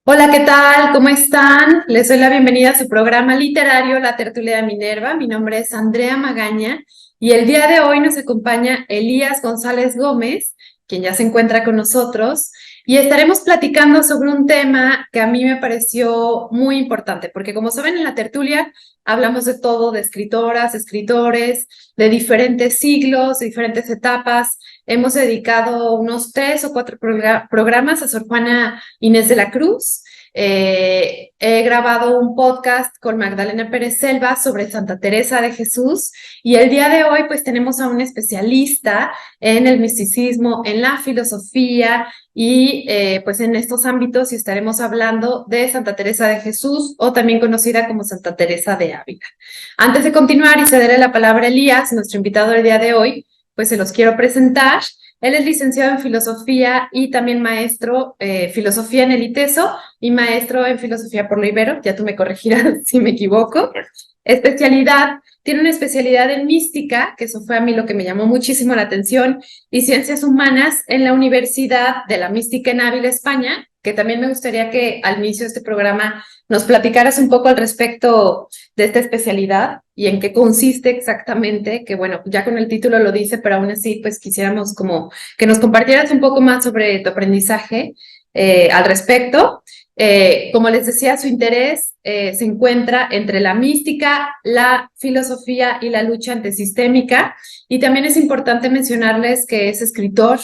Hola, ¿qué tal? ¿Cómo están? Les doy la bienvenida a su programa literario La Tertulia de Minerva. Mi nombre es Andrea Magaña y el día de hoy nos acompaña Elías González Gómez, quien ya se encuentra con nosotros, y estaremos platicando sobre un tema que a mí me pareció muy importante, porque como saben en la tertulia hablamos de todo, de escritoras, escritores, de diferentes siglos, de diferentes etapas. Hemos dedicado unos 3 o 4 programas a Sor Juana Inés de la Cruz. He grabado un podcast con Magdalena Pérez Selva sobre Santa Teresa de Jesús y el día de hoy pues tenemos a un especialista en el misticismo, en la filosofía y pues en estos ámbitos y estaremos hablando de Santa Teresa de Jesús o también conocida como Santa Teresa de Ávila. Antes de continuar y cederle la palabra a Elías, nuestro invitado del día de hoy, pues se los quiero presentar. Él es licenciado en filosofía y también maestro filosofía en el ITESO y maestro en filosofía por la Ibero. Ya tú me corregirás si me equivoco. Especialidad, tiene una especialidad en mística, que eso fue a mí lo que me llamó muchísimo la atención, y ciencias humanas en la Universidad de la Mística en Ávila, España, que también me gustaría que al inicio de este programa nos platicaras un poco al respecto de esta especialidad y en qué consiste exactamente, que bueno, ya con el título lo dice, pero aún así pues quisiéramos como que nos compartieras un poco más sobre tu aprendizaje al respecto. Como les decía, su interés se encuentra entre la mística, la filosofía y la lucha antisistémica. Y también es importante mencionarles que es escritor,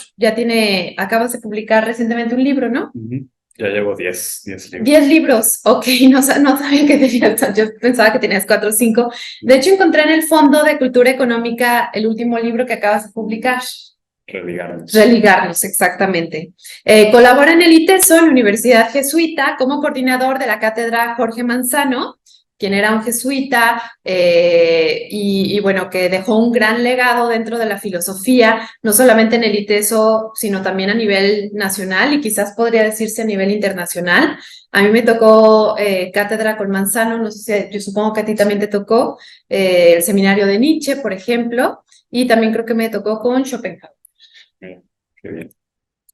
acabas de publicar recientemente un libro, ¿no? Ujú. Ya llevo 10 libros. 10 libros, ok, no sabía que tenías, yo pensaba que tenías 4 o 5. De hecho, encontré en el Fondo de Cultura Económica el último libro que acabas de publicar. Religarnos. Religarnos, exactamente. Colabora en el ITESO, en la Universidad Jesuita, como coordinador de la cátedra Jorge Manzano, quien era un jesuita y bueno, que dejó un gran legado dentro de la filosofía, no solamente en el ITESO, sino también a nivel nacional y quizás podría decirse a nivel internacional. A mí me tocó cátedra con Manzano, no sé si, yo supongo que a ti también te tocó el seminario de Nietzsche, por ejemplo, y también creo que me tocó con Schopenhauer. Mira, qué bien.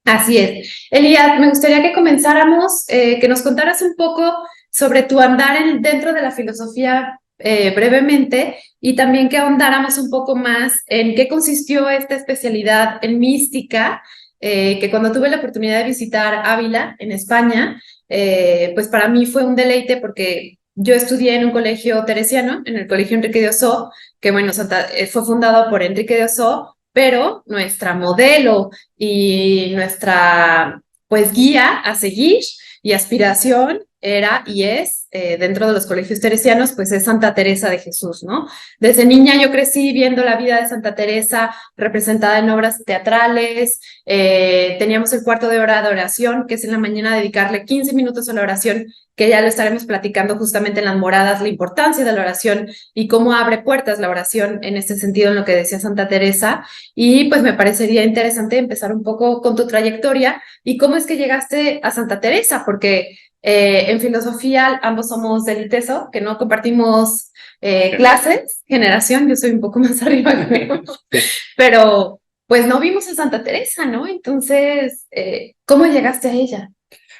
Así es. Elías, me gustaría que comenzáramos, que nos contaras un poco sobre tu andar dentro de la filosofía brevemente y también que ahondáramos un poco más en qué consistió esta especialidad en mística, que cuando tuve la oportunidad de visitar Ávila en España, pues para mí fue un deleite porque yo estudié en un colegio teresiano, en el Colegio Enrique de Ossó, que bueno, fue fundado por Enrique de Ossó, pero nuestra modelo y nuestra pues guía a seguir y aspiración era y es dentro de los colegios teresianos pues es Santa Teresa de Jesús, ¿no? Desde niña yo crecí viendo la vida de Santa Teresa representada en obras teatrales, teníamos el cuarto de hora de oración, que es en la mañana dedicarle 15 minutos a la oración, que ya lo estaremos platicando justamente en las moradas, la importancia de la oración y cómo abre puertas la oración en este sentido en lo que decía Santa Teresa. Y pues me parecería interesante empezar un poco con tu trayectoria y cómo es que llegaste a Santa Teresa, porque en filosofía ambos somos del ITESO, que no compartimos clases, generación, yo soy un poco más arriba, creo, pero pues no vimos a Santa Teresa, ¿no? Entonces, ¿cómo llegaste a ella?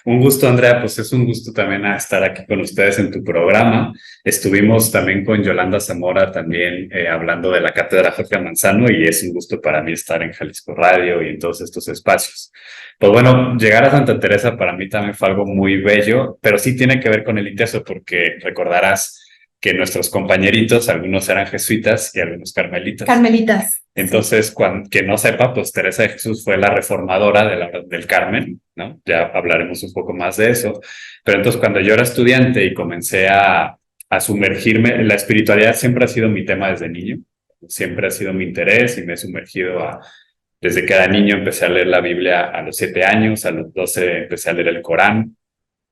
Un gusto, Andrea, pues es un gusto también estar aquí con ustedes en tu programa. Estuvimos también con Yolanda Zamora también hablando de la Cátedra Jorge Manzano y es un gusto para mí estar en Jalisco Radio y en todos estos espacios. Pues bueno, llegar a Santa Teresa para mí también fue algo muy bello, pero sí tiene que ver con el ITESO porque recordarás que nuestros compañeritos, algunos eran jesuitas y algunos carmelitas. Carmelitas. Entonces, que no sepa, pues Teresa de Jesús fue la reformadora de del Carmen, ¿no? Ya hablaremos un poco más de eso. Pero entonces, cuando yo era estudiante y comencé a sumergirme, la espiritualidad siempre ha sido mi tema desde niño, siempre ha sido mi interés y me he sumergido desde que era niño empecé a leer la Biblia a los 7 años, a los 12 empecé a leer el Corán.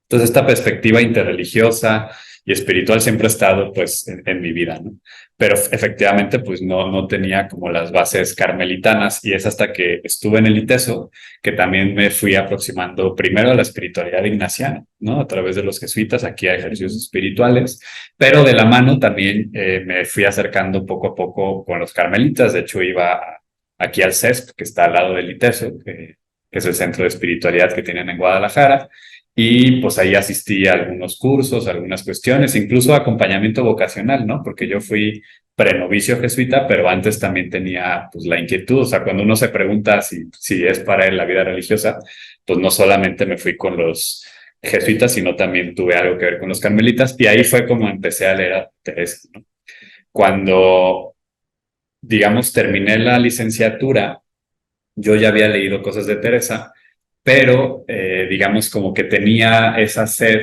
Entonces, esta perspectiva interreligiosa y espiritual siempre ha estado pues en mi vida, ¿no? Pero efectivamente pues no tenía como las bases carmelitanas y es hasta que estuve en el ITESO que también me fui aproximando primero a la espiritualidad ignaciana, ¿no? A través de los jesuitas, aquí a ejercicios espirituales, pero de la mano también me fui acercando poco a poco con los carmelitas. De hecho iba aquí al CESP, que está al lado del ITESO, que es el centro de espiritualidad que tienen en Guadalajara, Y pues ahí asistí a algunos cursos, a algunas cuestiones, incluso acompañamiento vocacional, ¿no? Porque yo fui prenovicio jesuita, pero antes también tenía pues la inquietud, o sea, cuando uno se pregunta si es para él la vida religiosa, pues no solamente me fui con los jesuitas, sino también tuve algo que ver con los carmelitas, y ahí fue como empecé a leer a Teresa, ¿no? Cuando, digamos, terminé la licenciatura, yo ya había leído cosas de Teresa, pero digamos como que tenía esa sed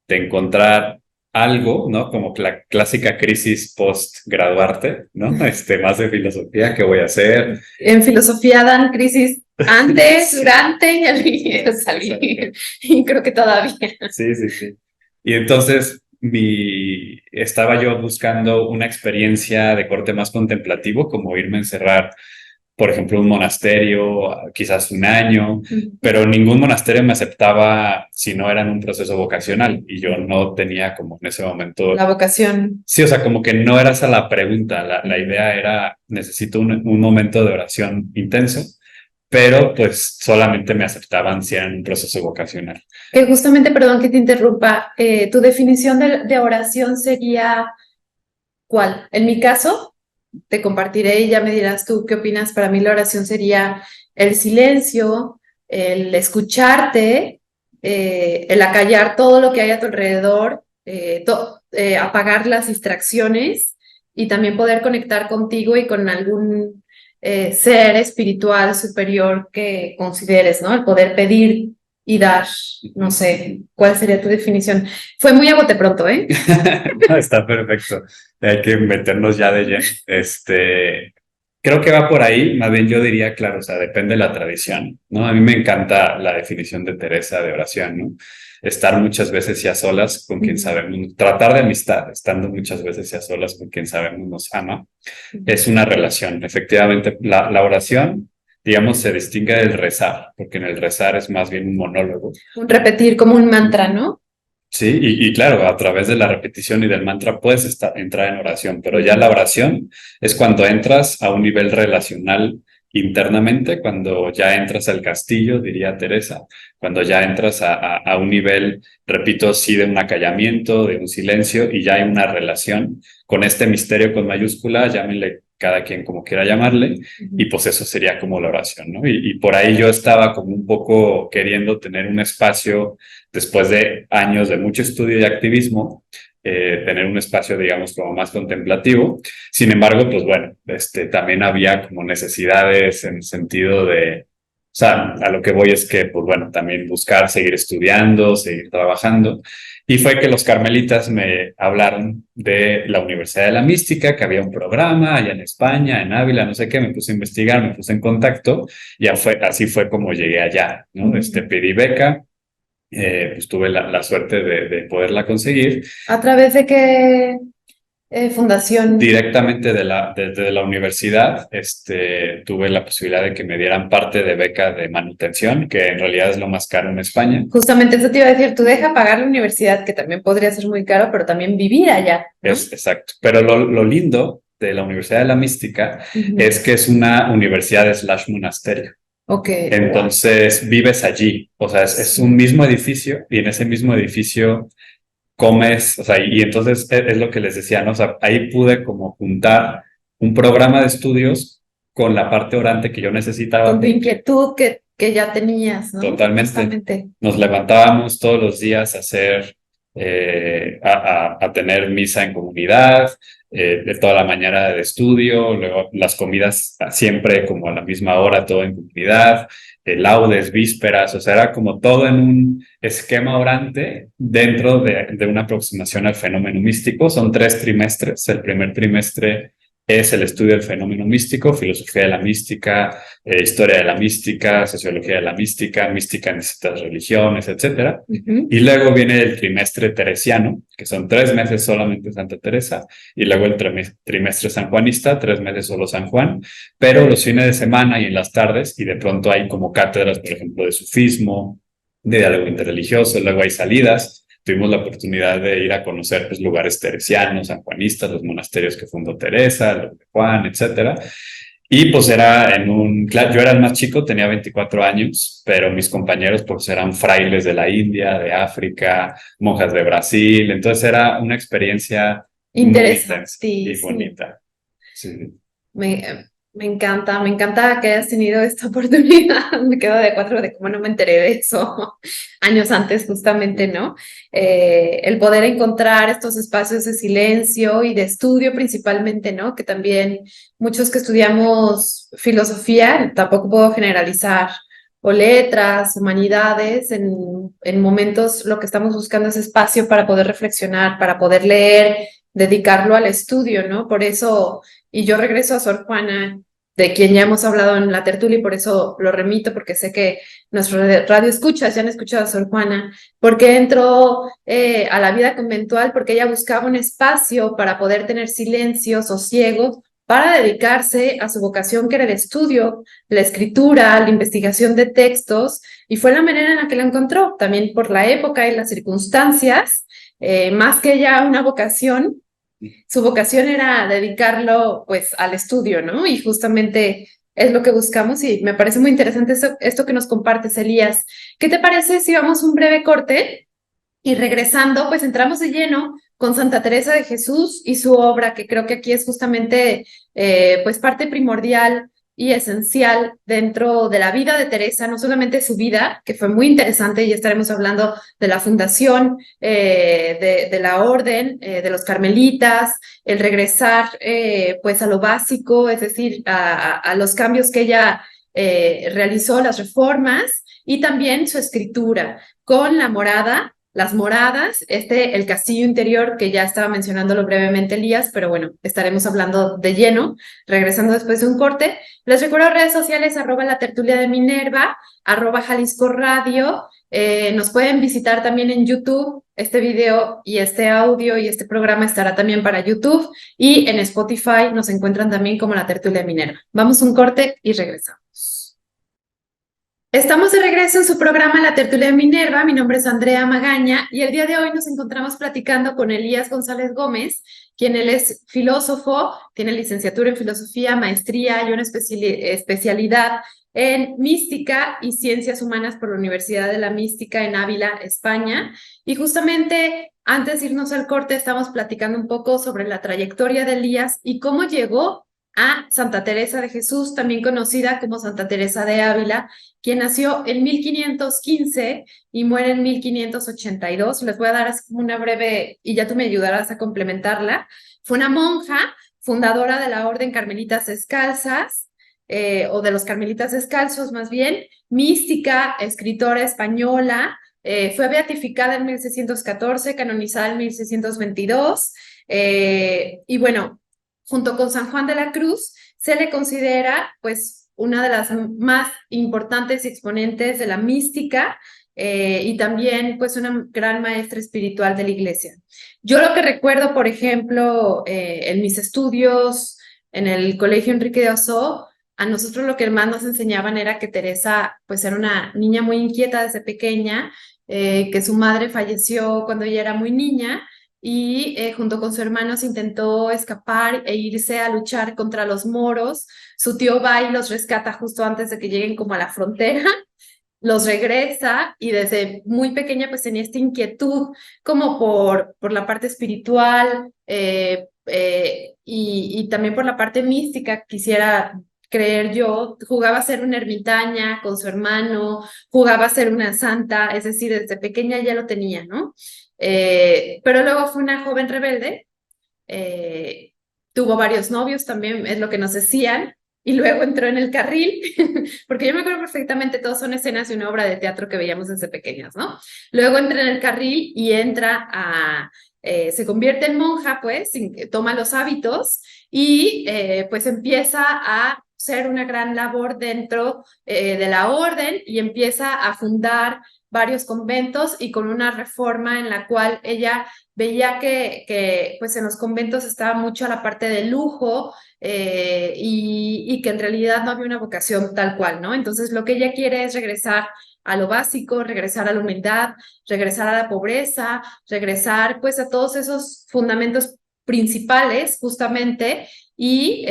de encontrar algo, ¿no? Como la clásica crisis post-graduarte, ¿no? Más de filosofía, ¿qué voy a hacer? En filosofía dan crisis antes, durante y al Exacto. salir. Y creo que todavía. Sí, sí, sí. Y entonces estaba yo buscando una experiencia de corte más contemplativo, como irme a encerrar, por ejemplo, un monasterio, quizás un año, pero ningún monasterio me aceptaba si no era en un proceso vocacional y yo no tenía como en ese momento. La vocación. Sí, o sea, como que no era esa la pregunta, la idea era, necesito un momento de oración intenso, pero pues solamente me aceptaban si era en un proceso vocacional. Que justamente, perdón que te interrumpa, tu definición de oración sería ¿cuál? En mi caso, te compartiré y ya me dirás tú qué opinas. Para mí la oración sería el silencio, el escucharte, el acallar todo lo que hay a tu alrededor, apagar las distracciones y también poder conectar contigo y con algún ser espiritual superior que consideres, ¿no? El poder pedir y dar, no sé, ¿cuál sería tu definición? Fue muy a bote pronto, ¿eh? No, está perfecto. Hay que meternos ya de lleno. Creo que va por ahí, más bien yo diría, claro, o sea, depende de la tradición, ¿no? A mí me encanta la definición de Teresa de oración, ¿no? Estar muchas veces y a solas con quien sabemos, tratar de amistad, estando muchas veces y a solas con quien sabemos nos ama, es una relación. Efectivamente, la oración, digamos, se distingue del rezar, porque en el rezar es más bien un monólogo. Un repetir como un mantra, ¿no? Sí, y claro, a través de la repetición y del mantra puedes entrar en oración, pero ya la oración es cuando entras a un nivel relacional internamente, cuando ya entras al castillo, diría Teresa, cuando ya entras a un nivel, repito, sí, de un acallamiento, de un silencio, y ya hay una relación con este misterio con mayúscula, llámenle cada quien como quiera llamarle, y pues eso sería como la oración, ¿no? Y por ahí yo estaba como un poco queriendo tener un espacio después de años de mucho estudio y activismo, tener un espacio, digamos, como más contemplativo. Sin embargo, pues bueno, también había como necesidades en el sentido de, o sea, a lo que voy es que, pues bueno, también buscar seguir estudiando, seguir trabajando. Y fue que los carmelitas me hablaron de la Universidad de la Mística, que había un programa allá en España, en Ávila, no sé qué, me puse a investigar, me puse en contacto, y así fue como llegué allá, ¿no? Pedí beca, pues tuve la suerte de poderla conseguir. ¿A través de qué fundación? Directamente desde la universidad, tuve la posibilidad de que me dieran parte de beca de manutención, que en realidad es lo más caro en España. Justamente eso te iba a decir, tú deja pagar la universidad, que también podría ser muy caro, pero también vivir allá, ¿no? Exacto. Pero lo lindo de la Universidad de la Mística es que es una universidad / monasterio. Ok. Entonces vives allí, o sea, es un mismo edificio y en ese mismo edificio comes, o sea, y entonces es lo que les decía, ¿no? O sea, ahí pude como juntar un programa de estudios con la parte orante que yo necesitaba. Con tu inquietud que ya tenías, ¿no? Totalmente. Justamente. Nos levantábamos todos los días a hacer, a tener misa en comunidad, de toda la mañana de estudio, luego las comidas siempre como a la misma hora, todo en comunidad, laudes, vísperas, o sea, era como todo en un esquema orante dentro de una aproximación al fenómeno místico. Son 3 trimestres. El primer trimestre es el estudio del fenómeno místico, filosofía de la mística, historia de la mística, sociología de la mística, mística en distintas religiones, etc. Y luego viene el trimestre teresiano, que son 3 meses solamente Santa Teresa, y luego el trimestre sanjuanista, 3 meses solo San Juan, pero los fines de semana y en las tardes, y de pronto hay como cátedras, por ejemplo, de sufismo, de diálogo interreligioso, luego hay salidas. Tuvimos la oportunidad de ir a conocer pues, lugares teresianos, sanjuanistas, los monasterios que fundó Teresa, los de Juan, etc. Y pues era yo era el más chico, tenía 24 años, pero mis compañeros pues eran frailes de la India, de África, monjas de Brasil, entonces era una experiencia muy intensa y Interesantísimo. bonita. Sí. Me encanta que hayas tenido esta oportunidad. Me quedo de cuatro de cómo no me enteré de eso años antes, justamente, ¿no? El poder encontrar estos espacios de silencio y de estudio principalmente, ¿no? Que también muchos que estudiamos filosofía, tampoco puedo generalizar, o letras, humanidades, en momentos lo que estamos buscando es espacio para poder reflexionar, para poder leer, dedicarlo al estudio, ¿no? Por eso y yo regreso a Sor Juana, de quien ya hemos hablado en la tertulia, y por eso lo remito, porque sé que nuestros radio escuchas ya han escuchado a Sor Juana, porque entró a la vida conventual, porque ella buscaba un espacio para poder tener silencio, sosiego, para dedicarse a su vocación, que era el estudio, la escritura, la investigación de textos, y fue la manera en la que la encontró, también por la época y las circunstancias, más que ya una vocación, su vocación era dedicarlo pues al estudio, ¿no? Y justamente es lo que buscamos y me parece muy interesante esto que nos compartes, Elías. ¿Qué te parece si vamos un breve corte y regresando pues entramos de lleno con Santa Teresa de Jesús y su obra, que creo que aquí es justamente pues parte primordial y esencial dentro de la vida de Teresa, no solamente su vida, que fue muy interesante, y estaremos hablando de la fundación de la orden, de los carmelitas, el regresar pues a lo básico, es decir, a los cambios que ella realizó, las reformas, y también su escritura con la morada, las moradas, el castillo interior que ya estaba mencionándolo brevemente Elías, pero bueno, estaremos hablando de lleno, regresando después de un corte. Les recuerdo redes sociales, @la tertulia de Minerva, @Jalisco Radio. Nos pueden visitar también en YouTube. Este video y este audio y este programa estará también para YouTube, y en Spotify nos encuentran también como la tertulia de Minerva. Vamos a un corte y regresamos. Estamos de regreso en su programa La Tertulia de Minerva. Mi nombre es Andrea Magaña y el día de hoy nos encontramos platicando con Elías González Gómez, quien él es filósofo, tiene licenciatura en filosofía, maestría y una especialidad en mística y ciencias humanas por la Universidad de la Mística en Ávila, España. Y justamente antes de irnos al corte estamos platicando un poco sobre la trayectoria de Elías y cómo llegó a Santa Teresa de Jesús, también conocida como Santa Teresa de Ávila, quien nació en 1515 y muere en 1582. Les voy a dar así como una breve, y ya tú me ayudarás a complementarla. Fue una monja, fundadora de la Orden Carmelitas Descalzas, o de los Carmelitas Descalzos más bien, mística, escritora española, fue beatificada en 1614, canonizada en 1622, y bueno, junto con San Juan de la Cruz, se le considera pues una de las más importantes exponentes de la mística, y también pues una gran maestra espiritual de la iglesia. Yo lo que recuerdo, por ejemplo, en mis estudios en el Colegio Enrique de Ossó, a nosotros lo que más nos enseñaban era que Teresa pues era una niña muy inquieta desde pequeña, que su madre falleció cuando ella era muy niña, y junto con su hermano se intentó escapar e irse a luchar contra los moros. Su tío va y los rescata justo antes de que lleguen como a la frontera, los regresa, y desde muy pequeña pues tenía esta inquietud como por la parte espiritual, y también por la parte mística, quisiera creer yo. Jugaba a ser una ermitaña con su hermano, jugaba a ser una santa, es decir, desde pequeña ya lo tenía, ¿no? Pero luego fue una joven rebelde, eh, tuvo varios novios también, es lo que nos decían, y luego entró en el carril, porque yo me acuerdo perfectamente, todos son escenas de una obra de teatro que veíamos desde pequeñas, ¿no? Luego entra en el carril y se convierte en monja, pues, toma los hábitos y pues empieza a ser una gran labor dentro de la orden, y empieza a fundar varios conventos, y con una reforma en la cual ella veía que pues en los conventos estaba mucho a la parte de lujo, y que en realidad no había una vocación tal cual, ¿no? Entonces lo que ella quiere es regresar a lo básico, regresar a la humildad, regresar a la pobreza, regresar pues a todos esos fundamentos principales justamente y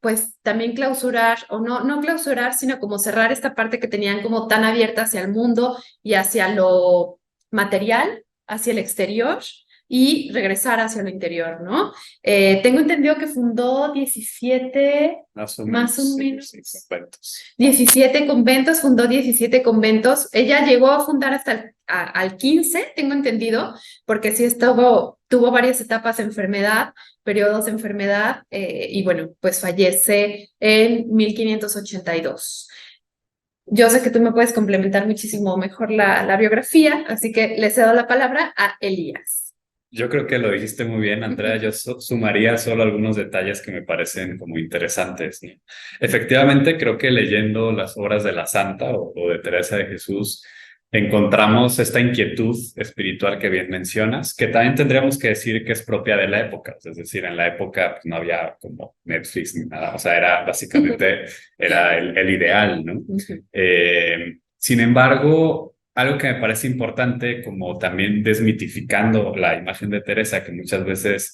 pues también clausurar, o no clausurar, sino como cerrar esta parte que tenían como tan abierta hacia el mundo y hacia lo material, hacia el exterior y regresar hacia lo interior, ¿no? Tengo entendido que fundó 17, más o menos, sí, conventos. 17 conventos, fundó 17 conventos. Ella llegó a fundar hasta al 15, tengo entendido, porque sí tuvo varias etapas de enfermedad, periodos de enfermedad, y bueno, pues fallece en 1582. Yo sé que tú me puedes complementar muchísimo mejor la biografía, así que le cedo la palabra a Elías. Yo creo que lo dijiste muy bien, Andrea. Yo sumaría solo algunos detalles que me parecen como interesantes, ¿no? Efectivamente, creo que leyendo las obras de la Santa o de Teresa de Jesús, encontramos esta inquietud espiritual que bien mencionas, que también tendríamos que decir que es propia de la época. Es decir, en la época pues, no había como Netflix ni nada. O sea, era básicamente era el ideal, ¿no? Sin embargo, algo que me parece importante, como también desmitificando la imagen de Teresa, que muchas veces,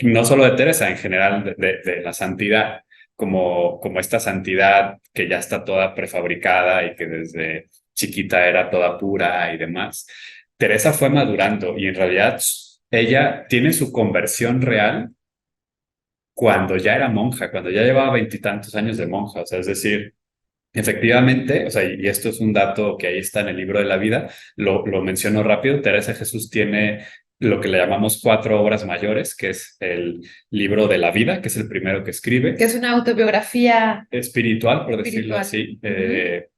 no solo de Teresa, en general de la santidad, como esta santidad que ya está toda prefabricada y que desde chiquita era toda pura y demás. Teresa fue madurando y en realidad ella tiene su conversión real cuando ya era monja, cuando ya llevaba veintitantos años de monja, o sea, es decir, efectivamente, o sea, y esto es un dato que ahí está en el libro de la vida, lo menciono rápido, Teresa de Jesús tiene lo que le llamamos cuatro obras mayores, que es el libro de la vida, que es el primero que escribe. Que es una autobiografía Espiritual, por decirlo así,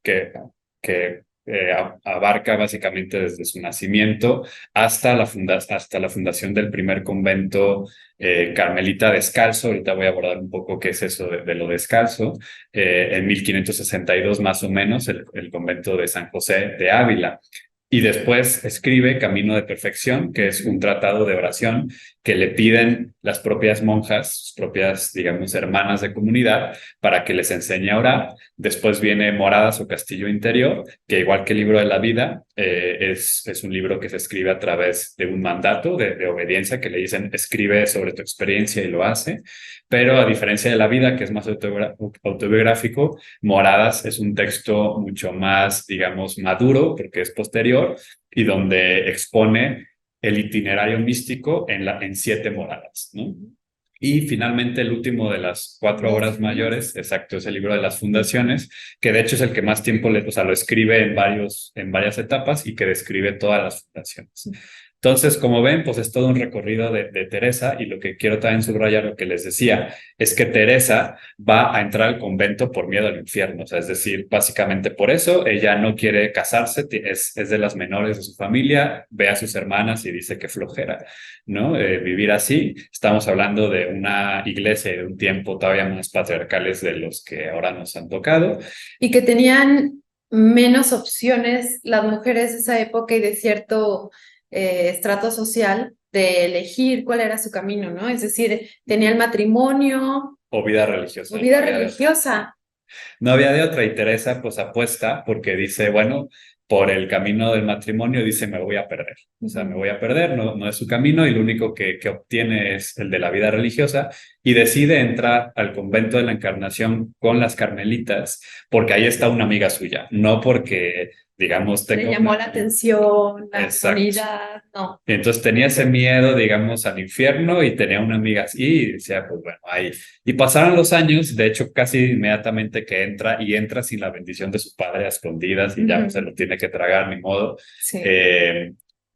que abarca básicamente desde su nacimiento hasta hasta la fundación del primer convento carmelita descalzo. Ahorita voy a abordar un poco qué es eso de lo descalzo. En 1562 más o menos, el convento de San José de Ávila. Y después escribe Camino de Perfección, que es un tratado de oración que le piden las propias monjas, sus propias, digamos, hermanas de comunidad, para que les enseñe a orar. Después viene Moradas o Castillo Interior, que igual que el libro de la vida, es un libro que se escribe a través de un mandato de obediencia que le dicen, escribe sobre tu experiencia y lo hace. Pero a diferencia de la vida, que es más autobiográfico, Moradas es un texto mucho más, digamos, maduro, porque es posterior, y donde expone el itinerario místico en 7 moradas, ¿no? Y finalmente el último de las 4 obras mayores, exacto, es el libro de las fundaciones, que de hecho es el que más tiempo o sea, lo escribe en varias etapas y que describe todas las fundaciones. Entonces, como ven, pues es todo un recorrido de Teresa y lo que quiero también subrayar, lo que les decía, es que Teresa va a entrar al convento por miedo al infierno, o sea, es decir, básicamente por eso ella no quiere casarse, es de las menores de su familia, ve a sus hermanas y dice que flojera, ¿no? Vivir así, estamos hablando de una iglesia y de un tiempo todavía más patriarcales de los que ahora nos han tocado. Y que tenían menos opciones las mujeres de esa época y de cierto estrato social de elegir cuál era su camino, ¿no? Es decir, tenía el matrimonio. O vida religiosa. O vida religiosa. No había de otra y Teresa pues apuesta porque dice, bueno, por el camino del matrimonio dice me voy a perder, o sea, me voy a perder, no es su camino y lo único que obtiene es el de la vida religiosa y decide entrar al convento de la Encarnación con las carmelitas porque ahí está una amiga suya, no porque digamos le llamó la atención, la comunidad, no. Y entonces tenía ese miedo, digamos, al infierno y tenía una amiga así y decía, pues bueno, ahí. Y pasaron los años, de hecho, casi inmediatamente que entra sin la bendición de su padre a escondidas y ya no se lo tiene que tragar ni modo. Sí.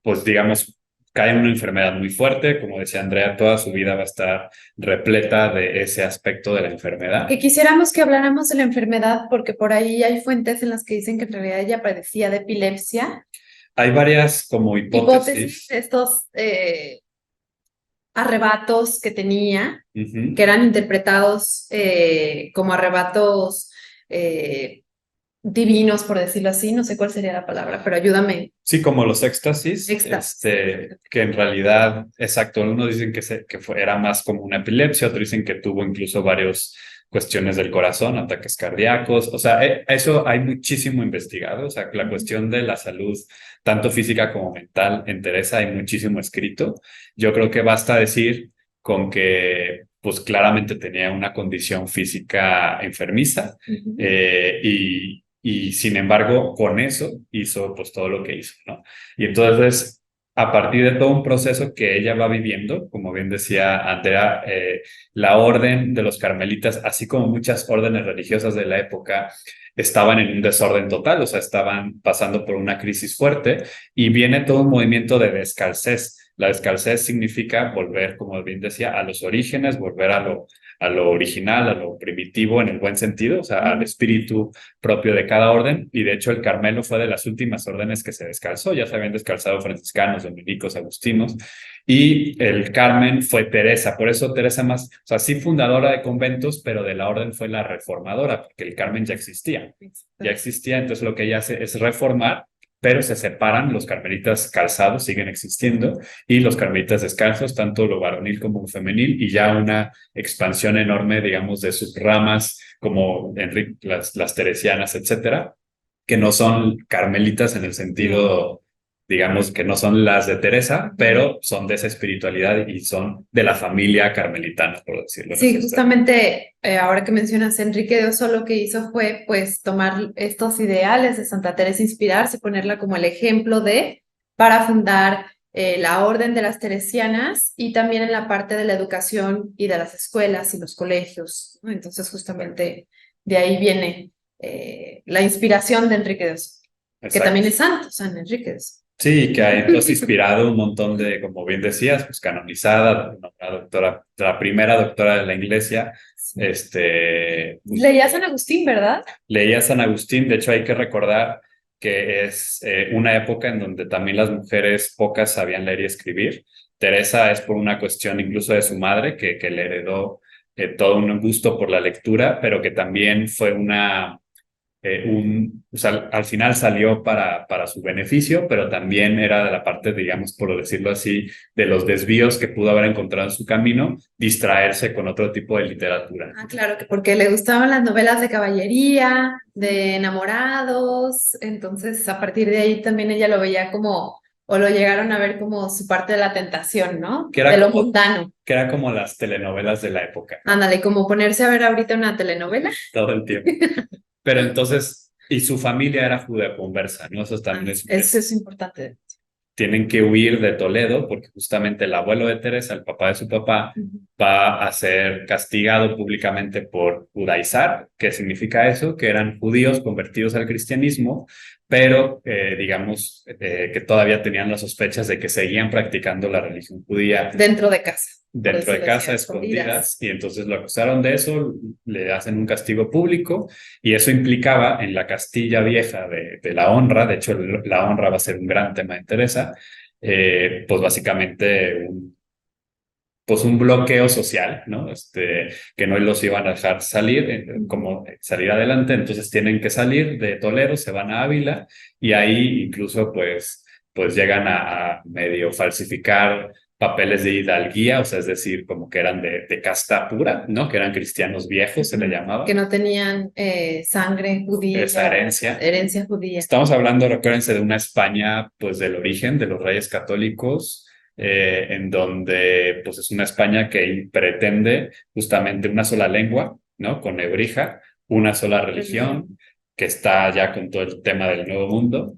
Pues digamos, cae en una enfermedad muy fuerte, como decía Andrea, toda su vida va a estar repleta de ese aspecto de la enfermedad. Que quisiéramos que habláramos de la enfermedad porque por ahí hay fuentes en las que dicen que en realidad ella padecía de epilepsia. Hay varias como hipótesis. Estos arrebatos que tenía, que eran interpretados como arrebatos divinos, por decirlo así, no sé cuál sería la palabra, pero ayúdame. Sí, como los éxtasis, que en realidad, exacto, algunos dicen que era más como una epilepsia, otros dicen que tuvo incluso varias cuestiones del corazón, ataques cardíacos, o sea, eso hay muchísimo investigado, o sea, la cuestión de la salud, tanto física como mental, en Teresa hay muchísimo escrito. Yo creo que basta decir con que pues claramente tenía una condición física enfermiza y sin embargo con eso hizo pues todo lo que hizo, ¿no? Y entonces a partir de todo un proceso que ella va viviendo, como bien decía Andrea, la orden de los carmelitas, así como muchas órdenes religiosas de la época, estaban en un desorden total, o sea, estaban pasando por una crisis fuerte y viene todo un movimiento de descalcez. La descalcez significa volver, como bien decía, a los orígenes, volver a lo original, a lo primitivo en el buen sentido, o sea, al espíritu propio de cada orden. Y de hecho el Carmelo fue de las últimas órdenes que se descalzó, ya se habían descalzado franciscanos, dominicos, agustinos, y el Carmen fue Teresa, por eso Teresa más, o sea, sí fundadora de conventos, pero de la orden fue la reformadora, porque el Carmen ya existía, entonces lo que ella hace es reformar, pero se separan, los carmelitas calzados siguen existiendo y los carmelitas descalzos, tanto lo varonil como lo femenil, y ya una expansión enorme, digamos, de subramas como las teresianas, etcétera, que no son carmelitas en el sentido, digamos, que no son las de Teresa, pero son de esa espiritualidad y son de la familia carmelitana, por decirlo así. Sí, justamente ahora que mencionas Enrique de Oso, lo que hizo fue pues tomar estos ideales de Santa Teresa, inspirarse, ponerla como el ejemplo para fundar la Orden de las Teresianas y también en la parte de la educación y de las escuelas y los colegios, ¿no? Entonces justamente de ahí viene la inspiración de Enrique de Oso, que también es santo, San Enrique de Oso. Sí, que ha entonces inspirado un montón de, como bien decías, pues canonizada, una doctora, la primera doctora de la iglesia. Leía San Agustín, ¿verdad? Leía San Agustín, de hecho hay que recordar que es una época en donde también las mujeres pocas sabían leer y escribir. Teresa es por una cuestión incluso de su madre, que le heredó todo un gusto por la lectura, pero que también fue o sea, al final salió para su beneficio, pero también era de la parte, digamos, por decirlo así, de los desvíos que pudo haber encontrado en su camino, distraerse con otro tipo de literatura. Ah, claro, que porque le gustaban las novelas de caballería, de enamorados, entonces a partir de ahí también ella lo veía como, o lo llegaron a ver como su parte de la tentación, ¿no? Que era De lo como, mundano. que era como las telenovelas de la época. Ándale, como ponerse a ver ahorita una telenovela. Todo el tiempo. Pero entonces, y su familia era judeoconversa, ¿no? Eso también Eso es importante. tienen que huir de Toledo porque justamente el abuelo de Teresa, el papá de su papá, va a ser castigado públicamente por judaizar. ¿Qué significa eso? Que eran judíos convertidos al cristianismo, pero digamos que todavía tenían las sospechas de que seguían practicando la religión judía dentro de casa. Dentro de casa, escondidas, y entonces lo acusaron de eso, le hacen un castigo público, y eso implicaba en la Castilla Vieja de la honra, de hecho la honra va a ser un gran tema de Teresa, pues básicamente pues un bloqueo social, ¿no? Que no los iban a dejar salir, como salir adelante, entonces tienen que salir de Toledo, se van a Ávila, y ahí incluso pues llegan a medio falsificar papeles de hidalguía, o sea, es decir, como que eran de casta pura, ¿no? Que eran cristianos viejos, se le llamaba. Que no tenían sangre judía. Esa herencia. Herencia judía. Estamos hablando, recuérdense, de una España, pues del origen de los reyes católicos, en donde pues es una España que pretende justamente una sola lengua, ¿no? Con Nebrija, una sola religión, que está ya con todo el tema del Nuevo Mundo.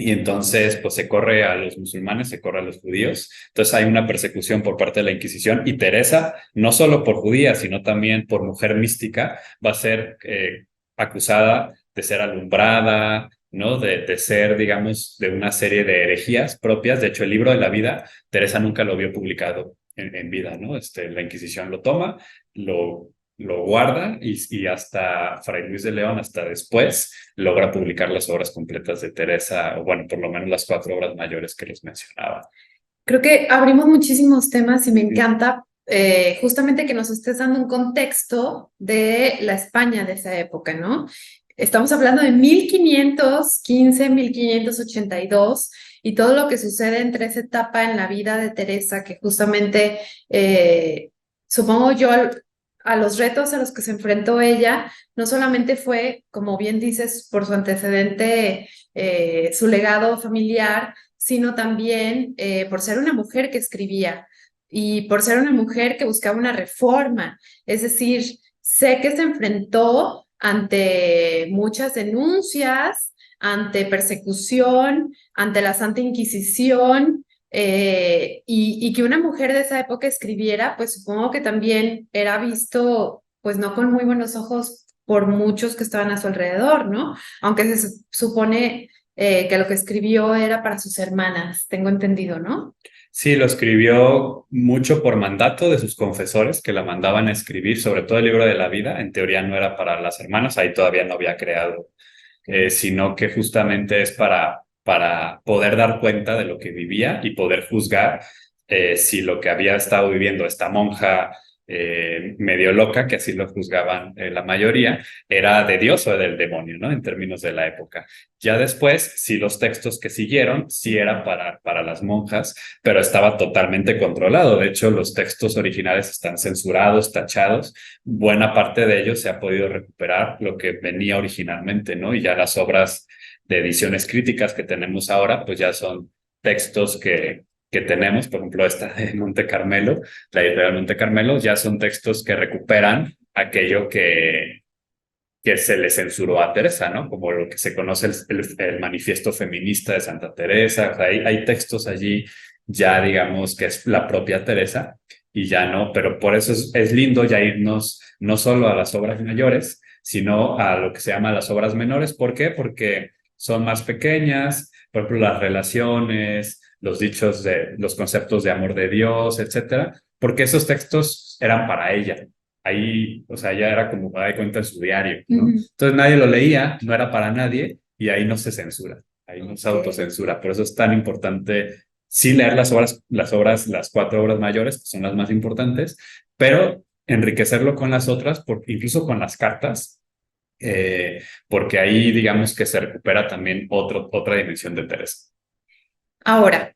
Y entonces, pues se corre a los musulmanes, se corre a los judíos. Entonces hay una persecución por parte de la Inquisición y Teresa, no solo por judía, sino también por mujer mística, va a ser acusada de ser alumbrada, ¿no? De ser, digamos, de una serie de herejías propias. De hecho, el libro de la vida, Teresa nunca lo vio publicado en vida, ¿no? La Inquisición lo toma, lo guarda y hasta Fray Luis de León, hasta después, logra publicar las obras completas de Teresa, o bueno, por lo menos las 4 obras mayores que les mencionaba. Creo que abrimos muchísimos temas y me encanta justamente que nos estés dando un contexto de la España de esa época, ¿no? Estamos hablando de 1515, 1582 y todo lo que sucede entre esa etapa en la vida de Teresa, que justamente, supongo yo, a los retos a los que se enfrentó ella, no solamente fue, como bien dices, por su antecedente, su legado familiar, sino también por ser una mujer que escribía. y por ser una mujer que buscaba una reforma. Es decir, sé que se enfrentó ante muchas denuncias, ante persecución, ante la Santa Inquisición, y que una mujer de esa época escribiera, pues supongo que también era visto, pues no con muy buenos ojos por muchos que estaban a su alrededor, ¿no? Aunque supone que lo que escribió era para sus hermanas, tengo entendido, ¿no? Sí, lo escribió mucho por mandato de sus confesores que la mandaban a escribir, sobre todo el libro de la vida. En teoría no era para las hermanas, ahí todavía no había creado, sino que justamente es para poder dar cuenta de lo que vivía y poder juzgar si lo que había estado viviendo esta monja medio loca, que así lo juzgaban la mayoría, era de Dios o del demonio, ¿no? En términos de la época. Ya después, sí, los textos que siguieron, sí eran para las monjas, pero estaba totalmente controlado. De hecho, los textos originales están censurados, tachados. Buena parte de ellos se ha podido recuperar lo que venía originalmente, ¿no? Y ya las obras de ediciones críticas que tenemos ahora, pues ya son textos que tenemos, por ejemplo, esta de Monte Carmelo, la editorial Monte Carmelo, ya son textos que recuperan aquello que se le censuró a Teresa, ¿no? Como lo que se conoce el manifiesto feminista de Santa Teresa. O sea, hay textos allí ya, digamos, que es la propia Teresa y ya no, pero por eso es lindo ya irnos no solo a las obras mayores, sino a lo que se llama las obras menores. ¿Por qué? Porque son más pequeñas, por ejemplo, las relaciones, los dichos de los conceptos de amor de Dios, etcétera, porque esos textos eran para ella. Ahí, o sea, ya era como para dar cuenta en su diario, ¿no? Ujú. Entonces nadie lo leía, no era para nadie y ahí no se censura, ahí no se autocensura. Por eso es tan importante sí leer las 4 obras mayores, que son las más importantes, pero enriquecerlo con las otras, incluso con las cartas, porque ahí digamos que se recupera también otra dimensión de Teresa. Ahora,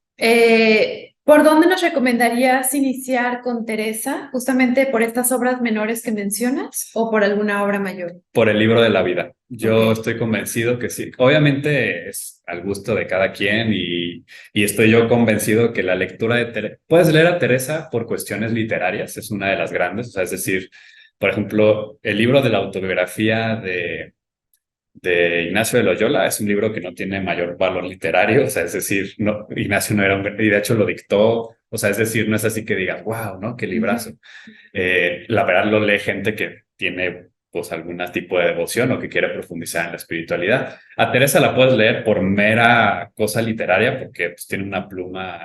¿por dónde nos recomendarías iniciar con Teresa? ¿Justamente por estas obras menores que mencionas o por alguna obra mayor? Por el libro de la vida. Ok. Yo estoy convencido que sí. Obviamente es al gusto de cada quien y estoy yo convencido que la lectura de Teresa, puedes leer a Teresa por cuestiones literarias, es una de las grandes, o sea, es decir, por ejemplo, el libro de la autobiografía de Ignacio de Loyola es un libro que no tiene mayor valor literario, o sea, es decir, no, Ignacio no era un, y de hecho lo dictó, o sea, es decir, no es así que digas, wow, ¿no? Qué librazo. Ujú. La verdad lo lee gente que tiene pues algún tipo de devoción o que quiere profundizar en la espiritualidad. A Teresa la puedes leer por mera cosa literaria porque pues, tiene una pluma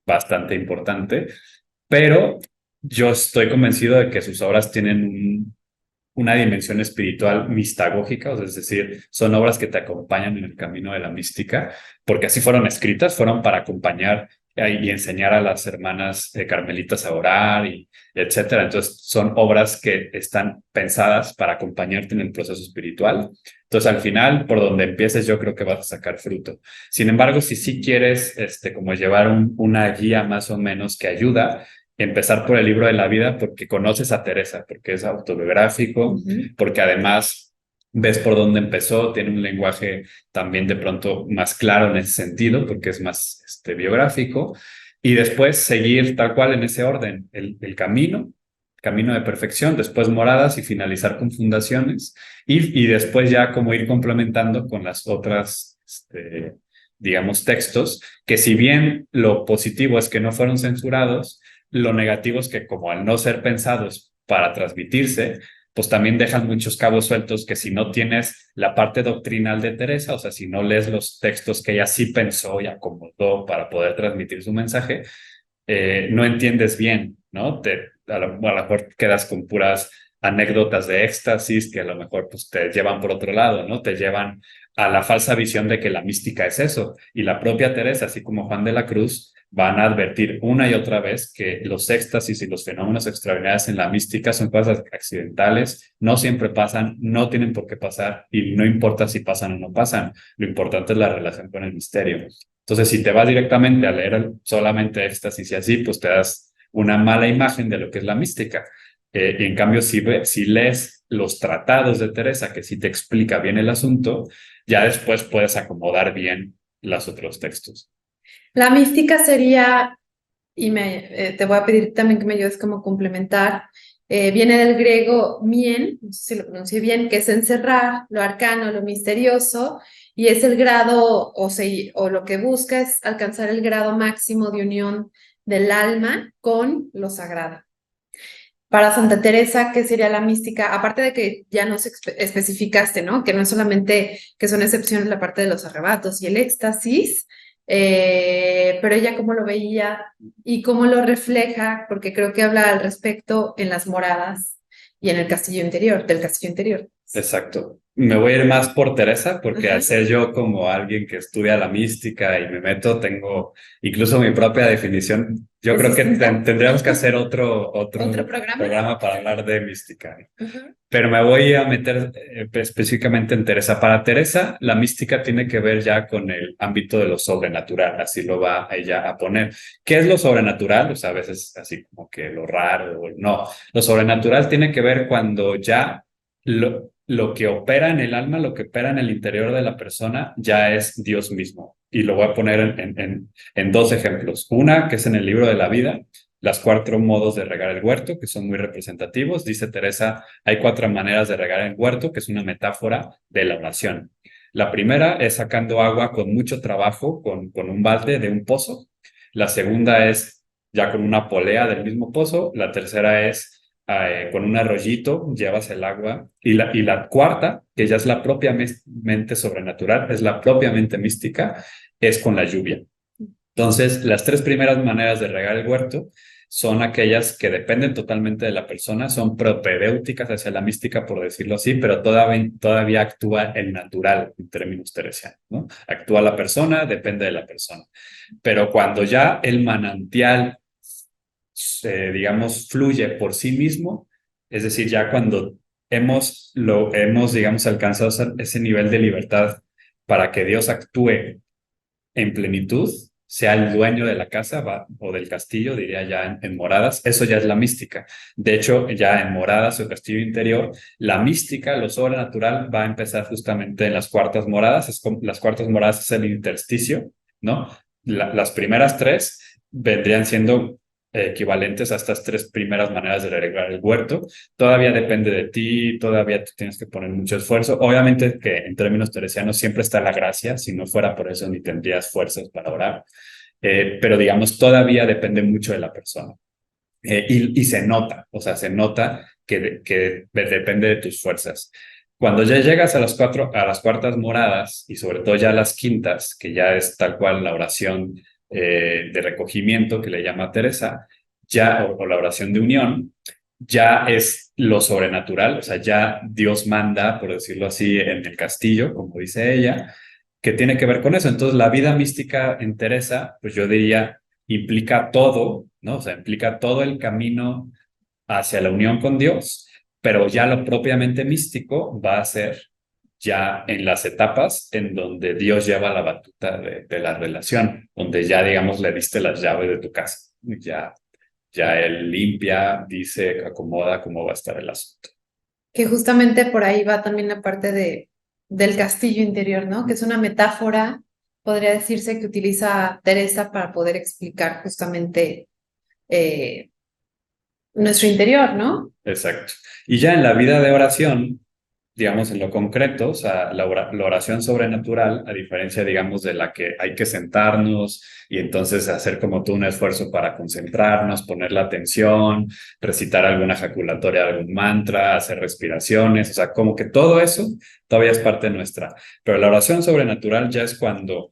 bastante importante, pero yo estoy convencido de que sus obras tienen una dimensión espiritual mistagógica, o sea, es decir, son obras que te acompañan en el camino de la mística, porque así fueron escritas, fueron para acompañar y enseñar a las hermanas carmelitas a orar y etcétera. Entonces, son obras que están pensadas para acompañarte en el proceso espiritual. Entonces, al final, por donde empieces, yo creo que vas a sacar fruto. Sin embargo, si sí quieres, como llevar una guía más o menos que ayuda, empezar por el libro de la vida porque conoces a Teresa, porque es autobiográfico, Ujú. porque además ves por dónde empezó, tiene un lenguaje también de pronto más claro en ese sentido, porque es más biográfico, y después seguir tal cual en ese orden, el camino de perfección, después moradas y finalizar con fundaciones, y después ya como ir complementando con las otras, digamos, textos, que si bien lo positivo es que no fueron censurados, lo negativo es que como al no ser pensados para transmitirse, pues también dejan muchos cabos sueltos que si no tienes la parte doctrinal de Teresa, o sea, si no lees los textos que ella sí pensó y acomodó para poder transmitir su mensaje, no entiendes bien, ¿no? A lo mejor quedas con puras anécdotas de éxtasis que a lo mejor pues, te llevan por otro lado, ¿no? Te llevan a la falsa visión de que la mística es eso. Y la propia Teresa, así como Juan de la Cruz, van a advertir una y otra vez que los éxtasis y los fenómenos extraordinarios en la mística son cosas accidentales, no siempre pasan, no tienen por qué pasar y no importa si pasan o no pasan, lo importante es la relación con el misterio. Entonces, si te vas directamente a leer solamente éxtasis y así, pues te das una mala imagen de lo que es la mística. Y en cambio, si lees los tratados de Teresa, que sí te explica bien el asunto, ya después puedes acomodar bien los otros textos. La mística sería y te voy a pedir también que me ayudes como a complementar. Viene del griego mien, no sé si lo pronuncié bien, que es encerrar, lo arcano, lo misterioso, y es el grado, o lo que busca es alcanzar el grado máximo de unión del alma con lo sagrado. Para Santa Teresa, ¿qué sería la mística? Aparte de que ya nos especificaste, ¿no? Que no es solamente que son excepciones la parte de los arrebatos y el éxtasis, pero ella cómo lo veía y cómo lo refleja, porque creo que habla al respecto en las moradas y en el castillo interior, del castillo interior. Exacto. Me voy a ir más por Teresa, porque Ajá. al ser yo como alguien que estudia la mística y me meto, tengo incluso mi propia definición. Yo ¿Es creo que distinta? tendríamos que hacer otro ¿Otro programa? programa para hablar de mística. Ajá. Pero me voy a meter específicamente en Teresa. Para Teresa, la mística tiene que ver ya con el ámbito de lo sobrenatural, así lo va ella a poner. ¿Qué es lo sobrenatural? O sea, a veces así como que lo raro, no. Lo sobrenatural tiene que ver cuando ya lo que opera en el alma, lo que opera en el interior de la persona, ya es Dios mismo. Y lo voy a poner en dos ejemplos. Una, que es en el libro de la vida, las 4 modos de regar el huerto, que son muy representativos. Dice Teresa, hay 4 maneras de regar el huerto, que es una metáfora de la oración. La primera es sacando agua con mucho trabajo, con un balde de un pozo. La segunda es ya con una polea del mismo pozo. La tercera es con un arroyito, llevas el agua. Y la cuarta, que ya es la propiamente sobrenatural, es la propiamente mística, es con la lluvia. Entonces, las 3 primeras maneras de regar el huerto son aquellas que dependen totalmente de la persona, son propedéuticas hacia la mística, por decirlo así, pero todavía actúa el natural en términos teresianos, ¿no? Actúa la persona, depende de la persona. Pero cuando ya el manantial, digamos, fluye por sí mismo, es decir, ya cuando hemos, digamos, alcanzado ese nivel de libertad para que Dios actúe en plenitud, sea el dueño de la casa o del castillo, diría ya en moradas, eso ya es la mística. De hecho, ya en moradas o castillo interior, la mística, lo sobrenatural, va a empezar justamente en las cuartas moradas. Las cuartas moradas es el intersticio, ¿no? Las primeras 3 vendrían siendo equivalentes a estas 3 primeras maneras de regar el huerto. Todavía depende de ti, todavía tú tienes que poner mucho esfuerzo. Obviamente que en términos teresianos siempre está la gracia, si no fuera por eso ni tendrías fuerzas para orar, pero digamos, todavía depende mucho de la persona. Y se nota, o sea, se nota que depende de tus fuerzas. Cuando ya llegas a las cuartas moradas y sobre todo ya a las quintas, que ya es tal cual la oración de recogimiento que le llama Teresa, ya, o la oración de unión, ya es lo sobrenatural, o sea, ya Dios manda, por decirlo así, en el castillo, como dice ella, que tiene que ver con eso. Entonces, la vida mística en Teresa, pues yo diría, implica todo, ¿no? O sea, implica todo el camino hacia la unión con Dios, pero ya lo propiamente místico va a ser ya en las etapas en donde Dios lleva la batuta de la relación, donde ya, digamos, le diste las llaves de tu casa. Ya él limpia, dice, acomoda cómo va a estar el asunto. Que justamente por ahí va también la parte del castillo interior, ¿no? Que es una metáfora, podría decirse, que utiliza Teresa para poder explicar justamente nuestro interior, ¿no? Exacto. Y ya en la vida de oración, digamos, en lo concreto, o sea, la oración sobrenatural, a diferencia, digamos, de la que hay que sentarnos y entonces hacer como tú un esfuerzo para concentrarnos, poner la atención, recitar alguna ejaculatoria, algún mantra, hacer respiraciones, o sea, como que todo eso todavía es parte nuestra. Pero la oración sobrenatural ya es cuando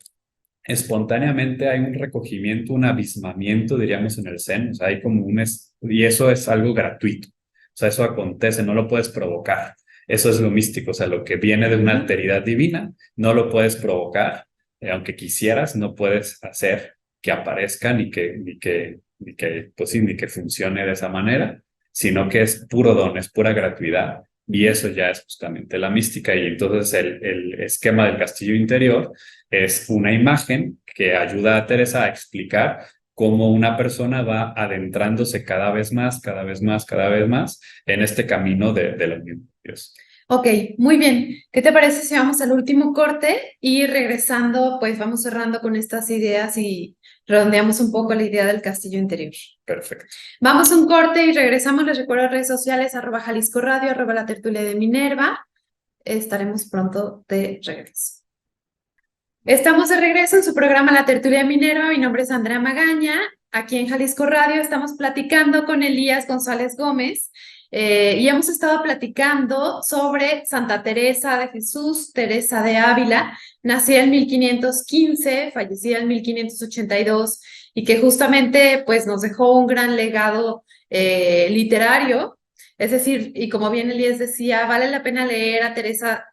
espontáneamente hay un recogimiento, un abismamiento, diríamos, en el Zen, o sea, hay como y eso es algo gratuito, o sea, eso acontece, no lo puedes provocar, eso es lo místico, o sea, lo que viene de una alteridad divina, no lo puedes provocar, aunque quisieras, no puedes hacer que aparezca pues sí, ni que funcione de esa manera, sino que es puro don, es pura gratuidad, y eso ya es justamente la mística, y entonces el esquema del castillo interior es una imagen que ayuda a Teresa a explicar cómo una persona va adentrándose cada vez más, cada vez más, cada vez más en este camino de la unión con Dios. Ok, muy bien. ¿Qué te parece si vamos al último corte y regresando, pues vamos cerrando con estas ideas y redondeamos un poco la idea del castillo interior? Perfecto. Vamos a un corte y regresamos. Les recuerdo redes sociales, @Jalisco Radio, @La Tertulia de Minerva. Estaremos pronto de regreso. Estamos de regreso en su programa La Tertulia de Minerva. Mi nombre es Andrea Magaña. Aquí en Jalisco Radio estamos platicando con Elías González Gómez y hemos estado platicando sobre Santa Teresa de Jesús, Teresa de Ávila, nacida en 1515, fallecida en 1582 y que justamente pues nos dejó un gran legado literario. Es decir, y como bien Elías decía, vale la pena leer a Teresa,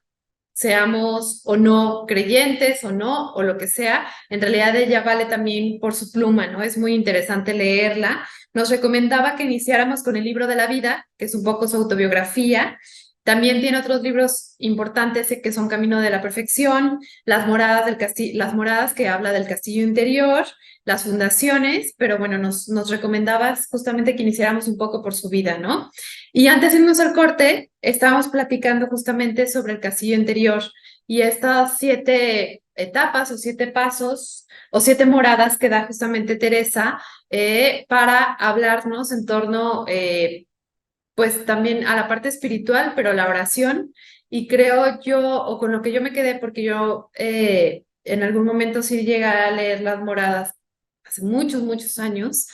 seamos o no creyentes o no, o lo que sea, en realidad ella vale también por su pluma, ¿no? Es muy interesante leerla. Nos recomendaba que iniciáramos con el libro de la vida, que es un poco su autobiografía. También tiene otros libros importantes que son Camino de la Perfección, Las Moradas del Castillo, Las Moradas, que habla del castillo interior, Las Fundaciones, pero bueno, nos recomendabas justamente que iniciáramos un poco por su vida, ¿no? Y antes de irnos al corte, estábamos platicando justamente sobre el castillo interior y estas 7 etapas o 7 pasos o 7 moradas que da justamente Teresa para hablarnos en torno, pues también a la parte espiritual, pero la oración. Y creo yo, o con lo que yo me quedé, porque yo en algún momento sí llegué a leer las moradas hace muchos, muchos años,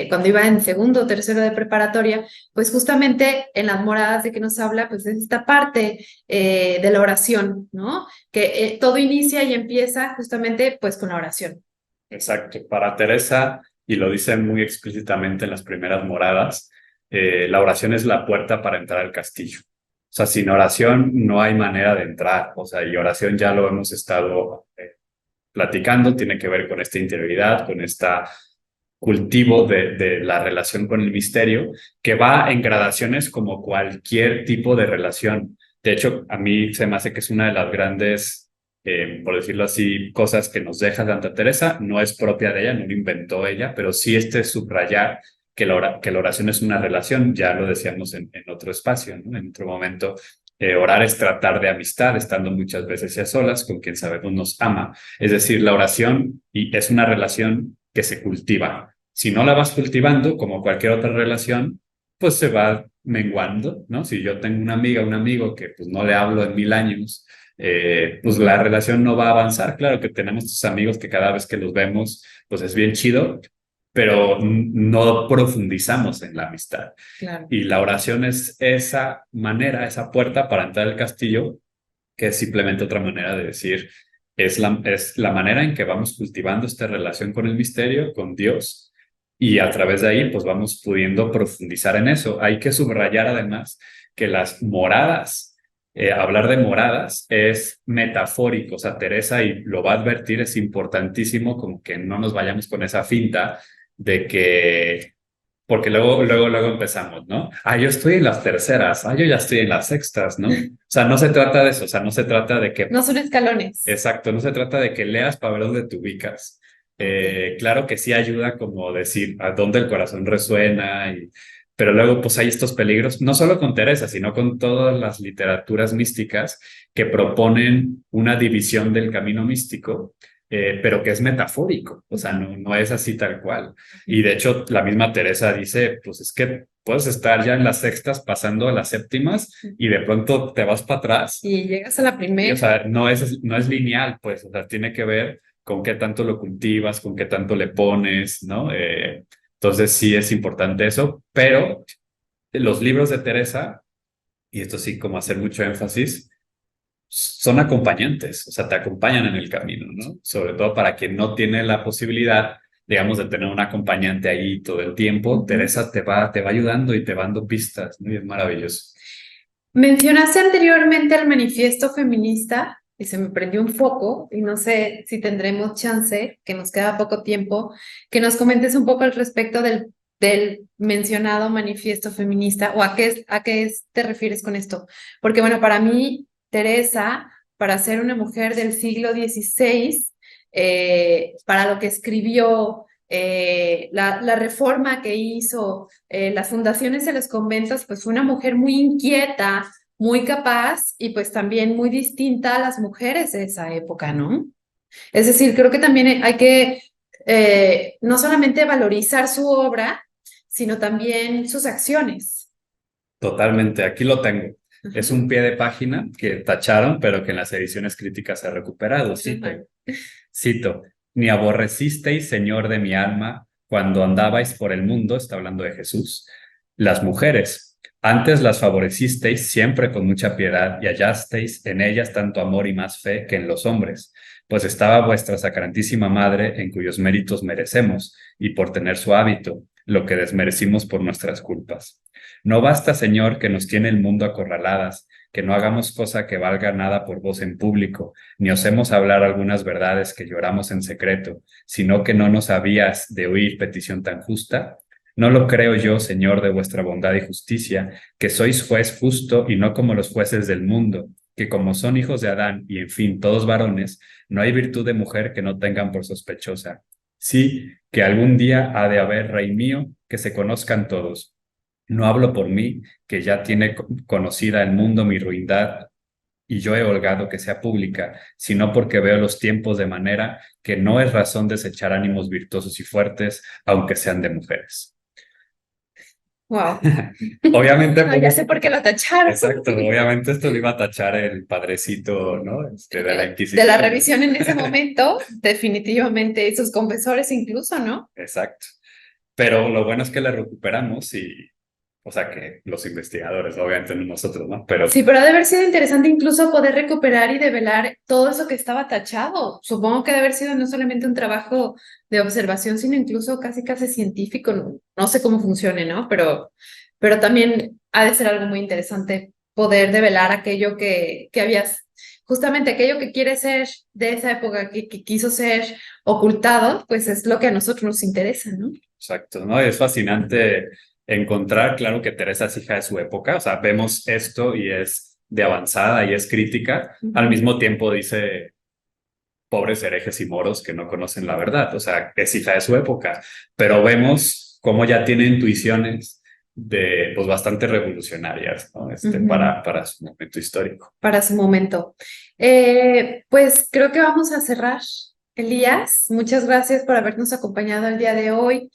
cuando iba en segundo o tercero de preparatoria, pues justamente en las moradas de que nos habla, pues es esta parte de la oración, ¿no? Que todo inicia y empieza justamente pues con la oración. Exacto. Para Teresa, y lo dice muy explícitamente en las primeras moradas, la oración es la puerta para entrar al castillo. O sea, sin oración no hay manera de entrar. O sea, y oración ya lo hemos estado platicando, tiene que ver con esta interioridad, con este cultivo de la relación con el misterio, que va en gradaciones como cualquier tipo de relación. De hecho, a mí se me hace que es una de las grandes, por decirlo así, cosas que nos deja Santa Teresa. No es propia de ella, no lo inventó ella, pero sí subrayar que que la oración es una relación, ya lo decíamos en otro espacio, ¿no? En otro momento. Orar es tratar de amistad, estando muchas veces a solas con quien sabemos nos ama. Es decir, la oración es una relación que se cultiva. Si no la vas cultivando, como cualquier otra relación, pues se va menguando, ¿no? Si yo tengo una amiga, un amigo que pues no le hablo en 1000 años, pues la relación no va a avanzar. Claro que tenemos estos amigos que cada vez que los vemos, pues es bien chido, pero no profundizamos en la amistad. Claro. Y la oración es esa manera, esa puerta para entrar al castillo, que es simplemente otra manera de decir, es la manera en que vamos cultivando esta relación con el misterio, con Dios, y a través de ahí pues vamos pudiendo profundizar en eso. Hay que subrayar además que las moradas, hablar de moradas es metafórico. O sea, Teresa, y lo va a advertir, es importantísimo como que no nos vayamos con esa finta de que porque luego empezamos, ¿no? Ah, yo estoy en las terceras, ah, yo ya estoy en las sextas, ¿no? O sea, no se trata de eso, o sea, no se trata de que... No son escalones. Exacto, no se trata de que leas para ver dónde te ubicas. Claro que sí ayuda como decir a dónde el corazón resuena, pero luego pues hay estos peligros, no solo con Teresa, sino con todas las literaturas místicas que proponen una división del camino místico, pero que es metafórico, o sea, no es así tal cual. Y de hecho, la misma Teresa dice, pues es que puedes estar ya en las sextas pasando a las séptimas y de pronto te vas para atrás. Y llegas a la Y, primera. o sea, no es lineal, pues, o sea, tiene que ver con qué tanto lo cultivas, con qué tanto le pones, ¿no? Entonces sí es importante eso, pero los libros de Teresa, y esto sí como hacer mucho énfasis, son acompañantes, o sea, te acompañan en el camino, ¿no? Sobre todo para quien no tiene la posibilidad, digamos, de tener un acompañante ahí todo el tiempo, Teresa te va ayudando y te va dando pistas, ¿no? Y es maravilloso. Mencionaste anteriormente el manifiesto feminista y se me prendió un foco y no sé si tendremos chance, que nos queda poco tiempo, que nos comentes un poco al respecto del mencionado manifiesto feminista o a qué te refieres con esto. Porque bueno, para mí, Teresa, para ser una mujer del siglo XVI, para lo que escribió, la reforma que hizo, las fundaciones de los conventos, pues fue una mujer muy inquieta, muy capaz y pues también muy distinta a las mujeres de esa época, ¿no? Es decir, creo que también hay que no solamente valorizar su obra, sino también sus acciones. Totalmente, aquí lo tengo. Es Ajá. un pie de página que tacharon, pero que en las ediciones críticas se ha recuperado. Cito, ni aborrecisteis, Señor de mi alma, cuando andabais por el mundo, está hablando de Jesús, las mujeres. Antes las favorecisteis siempre con mucha piedad y hallasteis en ellas tanto amor y más fe que en los hombres, pues estaba vuestra sacrantísima madre en cuyos méritos merecemos y por tener su hábito, lo que desmerecimos por nuestras culpas. No basta, Señor, que nos tiene el mundo acorraladas, que no hagamos cosa que valga nada por vos en público, ni osemos hablar algunas verdades que lloramos en secreto, sino que no nos habías de oír petición tan justa. No lo creo yo, Señor, de vuestra bondad y justicia, que sois juez justo y no como los jueces del mundo, que como son hijos de Adán y en fin todos varones, no hay virtud de mujer que no tengan por sospechosa. Sí, que algún día ha de haber, rey mío, que se conozcan todos. No hablo por mí, que ya tiene conocida el mundo mi ruindad, y yo he holgado que sea pública, sino porque veo los tiempos de manera que no es razón desechar ánimos virtuosos y fuertes, aunque sean de mujeres. Wow. Obviamente, No, ya sé por qué lo tacharon. exacto, obviamente esto lo iba a tachar el padrecito, ¿no? De la De la Inquisición. revisión en ese momento, definitivamente, y sus confesores incluso, ¿no? Exacto. Pero lo bueno es que la recuperamos y, o sea, que los investigadores, obviamente no nosotros, ¿no? Pero Sí, pero ha de haber sido interesante incluso poder recuperar y develar todo eso que estaba tachado. Supongo que ha de haber sido no solamente un trabajo de observación, sino incluso casi casi científico. No, no sé cómo funcione, ¿no? Pero también ha de ser algo muy interesante poder develar aquello que habías, justamente aquello que quiere ser de esa época, que quiso ser ocultado, pues es lo que a nosotros nos interesa, ¿no? exacto, ¿no? Es fascinante encontrar, claro que Teresa es hija de su época, o sea, vemos esto y es de avanzada y es crítica, al mismo tiempo dice, pobres herejes y moros que no conocen la verdad, o sea, es hija de su época, pero vemos cómo ya tiene intuiciones de, pues, bastante revolucionarias, ¿no? Para su momento histórico. Para su momento. Pues creo que vamos a cerrar. Elías, muchas gracias por habernos acompañado el día de hoy.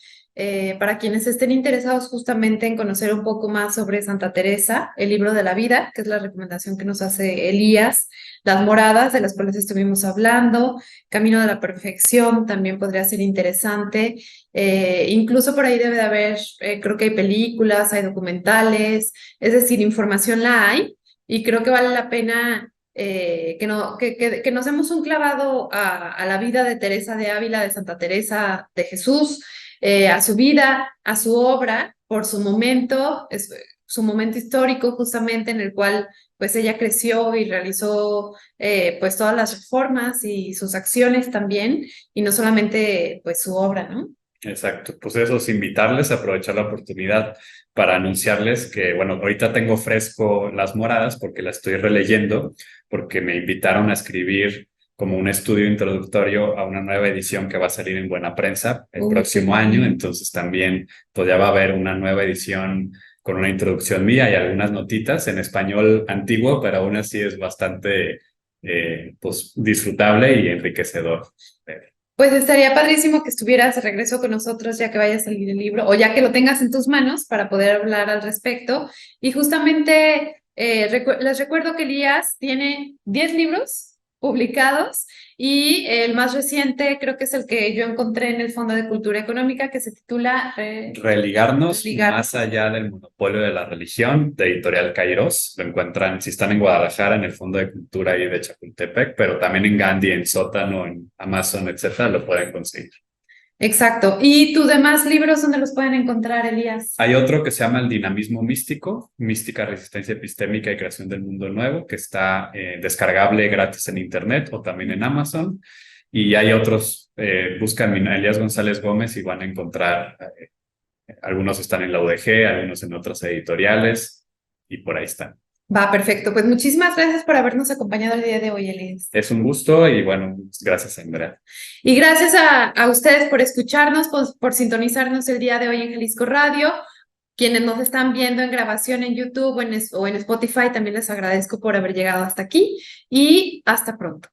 Para quienes estén interesados justamente en conocer un poco más sobre Santa Teresa, el libro de la vida, que es la recomendación que nos hace Elías, las moradas de las cuales estuvimos hablando, Camino de la Perfección también podría ser interesante. Incluso por ahí debe de haber, creo que hay películas, hay documentales, es decir, información la hay y creo que vale la pena que nos demos un clavado a la vida de Teresa de Ávila, de Santa Teresa de Jesús, a su vida, a su obra, por su momento histórico justamente en el cual pues ella creció y realizó pues todas las reformas y sus acciones también, y no solamente pues su obra, ¿no? Exacto, pues eso es invitarles a aprovechar la oportunidad para anunciarles que, bueno, ahorita tengo fresco Las Moradas porque la estoy releyendo, porque me invitaron a escribir como un estudio introductorio a una nueva edición que va a salir en Buena Prensa el próximo año, entonces también pues ya va a haber una nueva edición con una introducción mía y algunas notitas en español antiguo, pero aún así es bastante pues disfrutable y enriquecedor. Pues estaría padrísimo que estuvieras de regreso con nosotros ya que vaya a salir el libro o ya que lo tengas en tus manos para poder hablar al respecto. Y justamente les recuerdo que Elías tiene 10 libros publicados y el más reciente creo que es el que yo encontré en el Fondo de Cultura Económica que se titula Religarnos más allá del monopolio de la religión, de Editorial Kairos. Lo encuentran, si están en Guadalajara, en el Fondo de Cultura ahí de Chapultepec, pero también en Gandhi, en Sótano, en Amazon, etcétera, lo pueden conseguir. Exacto. ¿Y tus demás libros dónde los pueden encontrar, Elías? Hay otro que se llama El Dinamismo Místico, Mística, Resistencia Epistémica y Creación del Mundo Nuevo, que está descargable gratis en Internet o también en Amazon. Y hay otros, buscan Elías González Gómez y van a encontrar, algunos están en la UDG, algunos en otras editoriales y por ahí están. Va, perfecto. Pues muchísimas gracias por habernos acompañado el día de hoy, Elías. Es un gusto y bueno, gracias, Andrea. Y gracias a ustedes por escucharnos, por sintonizarnos el día de hoy en Jalisco Radio. Quienes nos están viendo en grabación en YouTube o en Spotify, también les agradezco por haber llegado hasta aquí y hasta pronto.